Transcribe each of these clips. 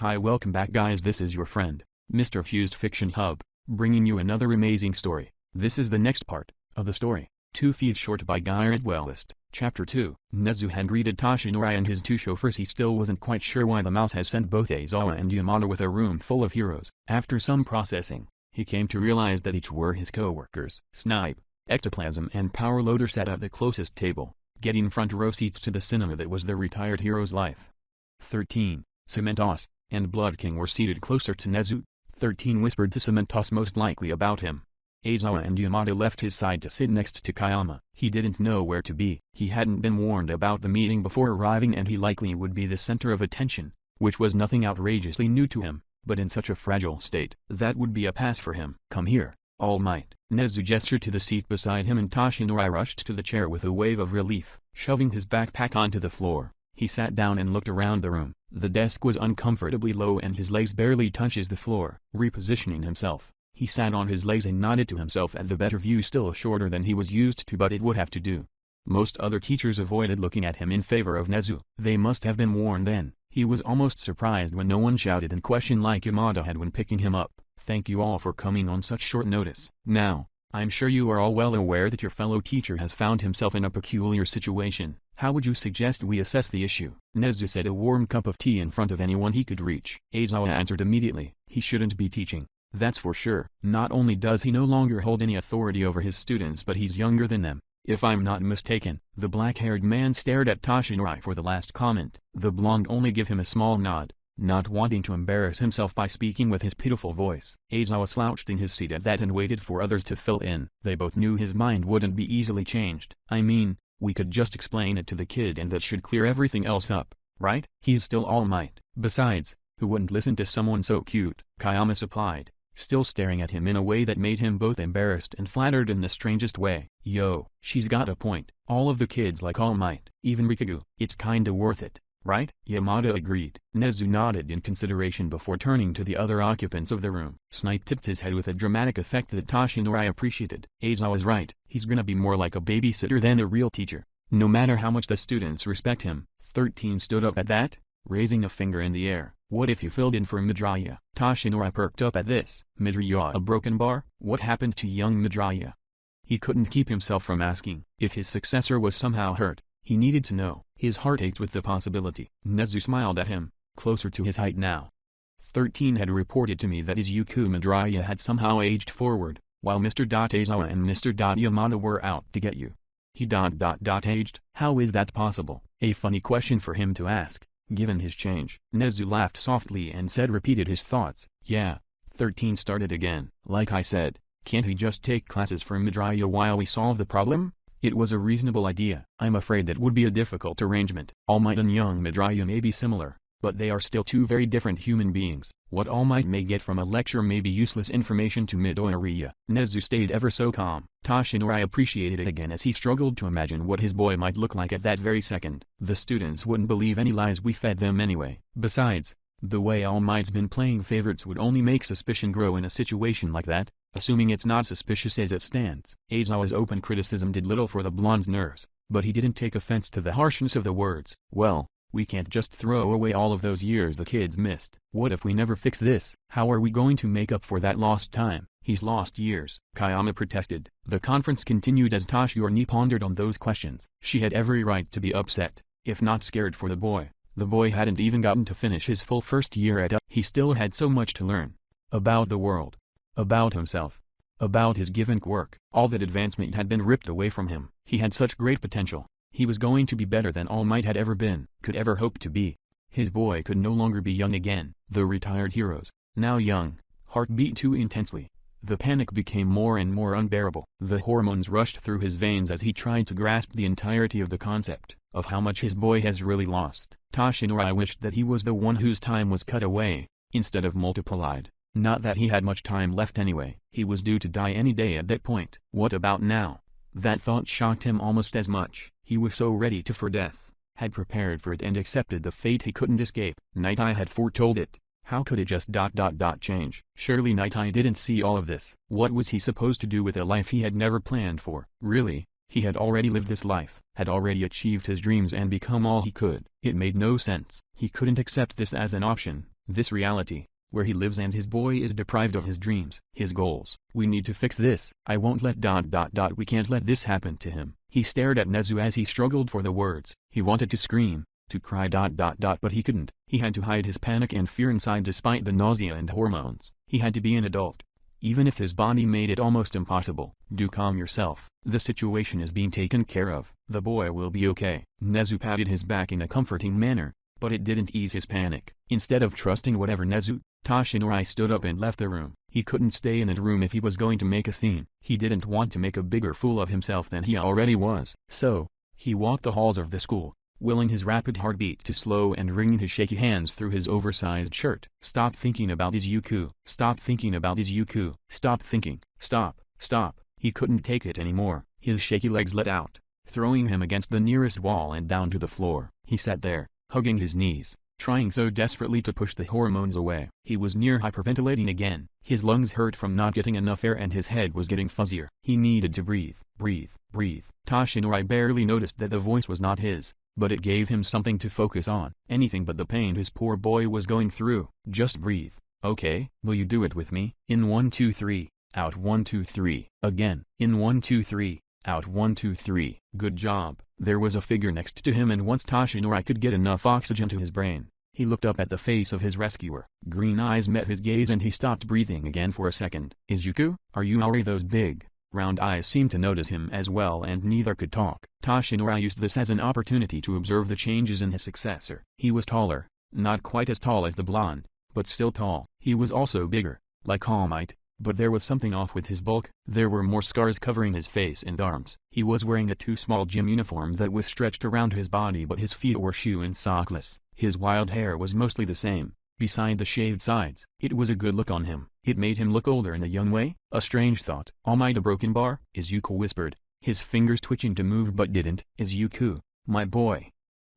Hi, welcome back guys, this is your friend, Mr. Fused Fiction Hub, bringing you another amazing story. This is the next part of the story, 2 Feet Short by Garrett Wellist. Chapter 2. Nezu had greeted Toshinori and his 2 chauffeurs. He still wasn't quite sure why the mouse had sent both Aizawa and Yamada with a room full of heroes. After some processing, he came to realize that each were his co-workers. Snipe, Ectoplasm and Power Loader sat at the closest table, getting front row seats to the cinema that was the retired hero's life. 13. Cementos and Blood King were seated closer to Nezu. 13 whispered to Cementos most likely about him. Aizawa and Yamada left his side to sit next to Kayama. He didn't know where to be. He hadn't been warned about the meeting before arriving and he likely would be the center of attention, which was nothing outrageously new to him, but in such a fragile state, that would be a pass for him. Come here, All Might. Nezu gestured to the seat beside him and Toshinori rushed to the chair with a wave of relief. Shoving his backpack onto the floor, he sat down and looked around the room. The desk was uncomfortably low and his legs barely touches the floor. Repositioning himself, he sat on his legs and nodded to himself at the better view, still shorter than he was used to, but it would have to do. Most other teachers avoided looking at him in favor of Nezu. They must have been warned then. He was almost surprised when no one shouted and questioned like Yamada had when picking him up. Thank you all for coming on such short notice. Now, I'm sure you are all well aware that your fellow teacher has found himself in a peculiar situation. How would you suggest we assess the issue? Nezu said, a warm cup of tea in front of anyone he could reach. Aizawa answered immediately. He shouldn't be teaching. That's for sure. Not only does he no longer hold any authority over his students, but he's younger than them, if I'm not mistaken. The black-haired man stared at Toshinori for the last comment. The blonde only gave him a small nod, not wanting to embarrass himself by speaking with his pitiful voice. Aizawa slouched in his seat at that and waited for others to fill in. They both knew his mind wouldn't be easily changed. I mean, we could just explain it to the kid and that should clear everything else up, right? He's still All Might. Besides, who wouldn't listen to someone so cute? Kayama supplied, still staring at him in a way that made him both embarrassed and flattered in the strangest way. Yo, she's got a point. All of the kids like All Might, even Rikagu. It's kinda worth it, right? Yamada agreed. Nezu nodded in consideration before turning to the other occupants of the room. Snipe tipped his head with a dramatic effect that Toshinori appreciated. Aizawa's right. He's gonna be more like a babysitter than a real teacher, no matter how much the students respect him. 13 stood up at that, raising a finger in the air. What if you filled in for Midoriya? Toshinori perked up at this. Midoriya, a broken bar? What happened to young Midoriya? He couldn't keep himself from asking. If his successor was somehow hurt, he needed to know. His heart ached with the possibility. Nezu smiled at him, closer to his height now. 13 had reported to me that his Yuku Midoriya had somehow aged forward, while Mr. Aizawa and Mr. Yamada were out to get you. He aged? How is that possible? A funny question for him to ask, given his change. Nezu laughed softly and repeated his thoughts. Yeah. 13 started again. Like I said, can't we just take classes for Midoriya while we solve the problem? It was a reasonable idea. I'm afraid that would be a difficult arrangement. All Might and young Midoriya may be similar, but they are still 2 very different human beings. What All Might may get from a lecture may be useless information to Midoriya. Nezu stayed ever so calm. Toshinori appreciated it again as he struggled to imagine what his boy might look like at that very second. The students wouldn't believe any lies we fed them anyway. Besides, the way All Might's been playing favorites would only make suspicion grow in a situation like that, assuming it's not suspicious as it stands. Aizawa's open criticism did little for the blonde's nerves, but he didn't take offense to the harshness of the words. Well, we can't just throw away all of those years the kids missed. What if we never fix this? How are we going to make up for that lost time? He's lost years, Kayama protested. The conference continued as Toshinori pondered on those questions. She had every right to be upset, if not scared for the boy. The boy hadn't even gotten to finish his full first year at He still had so much to learn. About the world. About himself. About his given work. All that advancement had been ripped away from him. He had such great potential. He was going to be better than All Might had ever been, could ever hope to be. His boy could no longer be young again. The retired heroes, now young, heart beat too intensely. The panic became more and more unbearable. The hormones rushed through his veins as he tried to grasp the entirety of the concept of how much his boy has really lost. Toshinori wished that he was the one whose time was cut away, instead of multiplied. Not that he had much time left anyway. He was due to die any day at that point. What about now? That thought shocked him almost as much. He was so ready for death, had prepared for it and accepted the fate he couldn't escape. Night Eye had foretold it. How could it just change? Surely Night Eye didn't see all of this. What was he supposed to do with a life he had never planned for? Really, he had already lived this life, had already achieved his dreams and become all he could. It made no sense. He couldn't accept this as an option. This reality, where he lives and his boy is deprived of his dreams, his goals. We need to fix this. I won't let ... We can't let this happen to him. He stared at Nezu as he struggled for the words. He wanted to scream, to cry ... but he couldn't. He had to hide his panic and fear inside despite the nausea and hormones. He had to be an adult. Even if his body made it almost impossible. Do calm yourself. The situation is being taken care of. The boy will be okay. Nezu patted his back in a comforting manner, but it didn't ease his panic. Instead of trusting whatever Nezu, Toshinori stood up and left the room. He couldn't stay in that room if he was going to make a scene. He didn't want to make a bigger fool of himself than he already was. So, he walked the halls of the school, willing his rapid heartbeat to slow and wringing his shaky hands through his oversized shirt. Stop thinking about Izuku. Stop thinking about Izuku. Stop thinking. Stop. Stop. He couldn't take it anymore. His shaky legs let out, throwing him against the nearest wall and down to the floor. He sat there, hugging his knees, trying so desperately to push the hormones away. He was near hyperventilating again. His lungs hurt from not getting enough air and his head was getting fuzzier. He needed to breathe. Breathe. Breathe. Toshinori barely noticed that the voice was not his, but it gave him something to focus on. Anything but the pain his poor boy was going through. Just breathe. Okay? Will you do it with me? In 1 2 3, out 1 2 3. Again. In 1 2 3, out 1 2 3. Good job. There was a figure next to him and once Toshinori could get enough oxygen to his brain, he looked up at the face of his rescuer. Green eyes met his gaze and he stopped breathing again for a second. Izuku, are you alright? Those big, round eyes seemed to notice him as well and neither could talk. Toshinori used this as an opportunity to observe the changes in his successor. He was taller, not quite as tall as the blonde, but still tall. He was also bigger, like All Might, but there was something off with his bulk. There were more scars covering his face and arms. He was wearing a too small gym uniform that was stretched around his body but his feet were shoe and sockless. His wild hair was mostly the same, beside the shaved sides. It was a good look on him. It made him look older in a young way. A strange thought. All Might a broken bar? Izuku whispered, his fingers twitching to move but didn't. Izuku, my boy.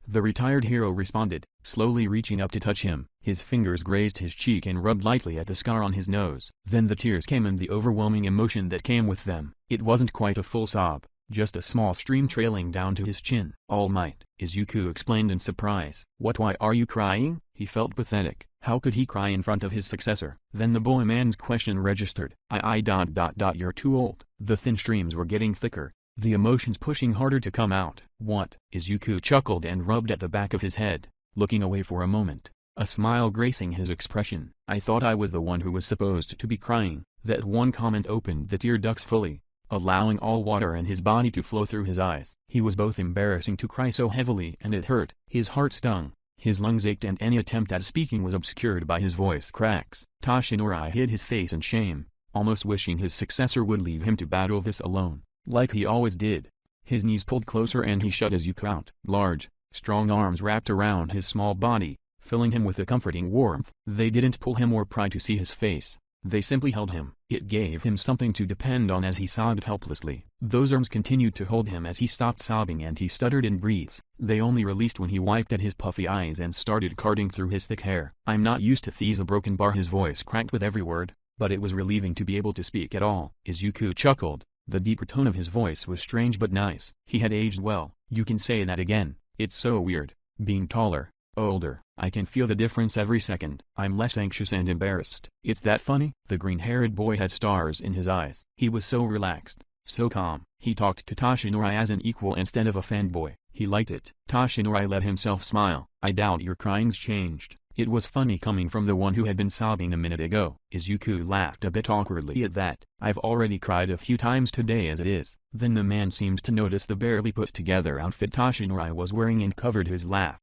The retired hero responded, slowly reaching up to touch him. His fingers grazed his cheek and rubbed lightly at the scar on his nose. Then the tears came and the overwhelming emotion that came with them. It wasn't quite a full sob, just a small stream trailing down to his chin. All Might, Izuku explained in surprise. What? Why are you crying? He felt pathetic. How could he cry in front of his successor? Then the boy man's question registered. You're too old. The thin streams were getting thicker, the emotions pushing harder to come out. What? Izuku chuckled and rubbed at the back of his head, looking away for a moment, a smile gracing his expression. I thought I was the one who was supposed to be crying. That one comment opened the tear ducts fully, allowing all water and his body to flow through his eyes. He was both embarrassing to cry so heavily and it hurt. His heart stung, his lungs ached and any attempt at speaking was obscured by his voice cracks. Toshinori hid his face in shame, almost wishing his successor would leave him to battle this alone, like he always did. His knees pulled closer and he shut Izuku out. Large, strong arms wrapped around his small body, filling him with a comforting warmth. They didn't pull him or pry to see his face. They simply held him. It gave him something to depend on as he sobbed helplessly. Those arms continued to hold him as he stopped sobbing and he stuttered in breaths. They only released when he wiped at his puffy eyes and started carding through his thick hair. I'm not used to these a broken bar. His voice cracked with every word, but it was relieving to be able to speak at all. Izuku chuckled. The deeper tone of his voice was strange but nice. He had aged well. You can say that again. It's so weird, being taller, older. I can feel the difference every second. I'm less anxious and embarrassed. It's that funny? The green-haired boy had stars in his eyes. He was so relaxed, so calm. He talked to Toshinori as an equal instead of a fanboy. He liked it. Toshinori let himself smile. I doubt your crying's changed. It was funny coming from the one who had been sobbing a minute ago. Izuku laughed a bit awkwardly at that. I've already cried a few times today as it is. Then the man seemed to notice the barely put together outfit Toshinori was wearing and covered his laugh.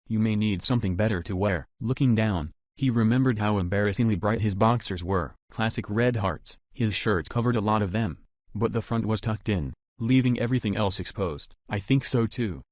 You may need something better to wear. Looking down, he remembered how embarrassingly bright his boxers were. Classic red hearts. His shirt covered a lot of them, but the front was tucked in, leaving everything else exposed. I think so too,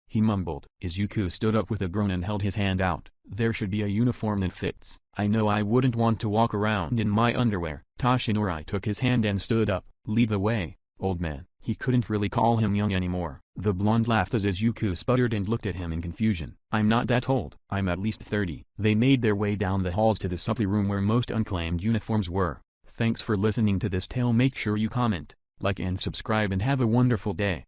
he mumbled. Izuku stood up with a groan and held his hand out. There should be a uniform that fits. I know I wouldn't want to walk around in my underwear. Toshinori took his hand and stood up. Lead the way, old man. He couldn't really call him young anymore. The blonde laughed as Izuku sputtered and looked at him in confusion. I'm not that old. I'm at least 30. They made their way down the halls to the supply room where most unclaimed uniforms were. Thanks for listening to this tale. Make sure you comment, like and subscribe and have a wonderful day.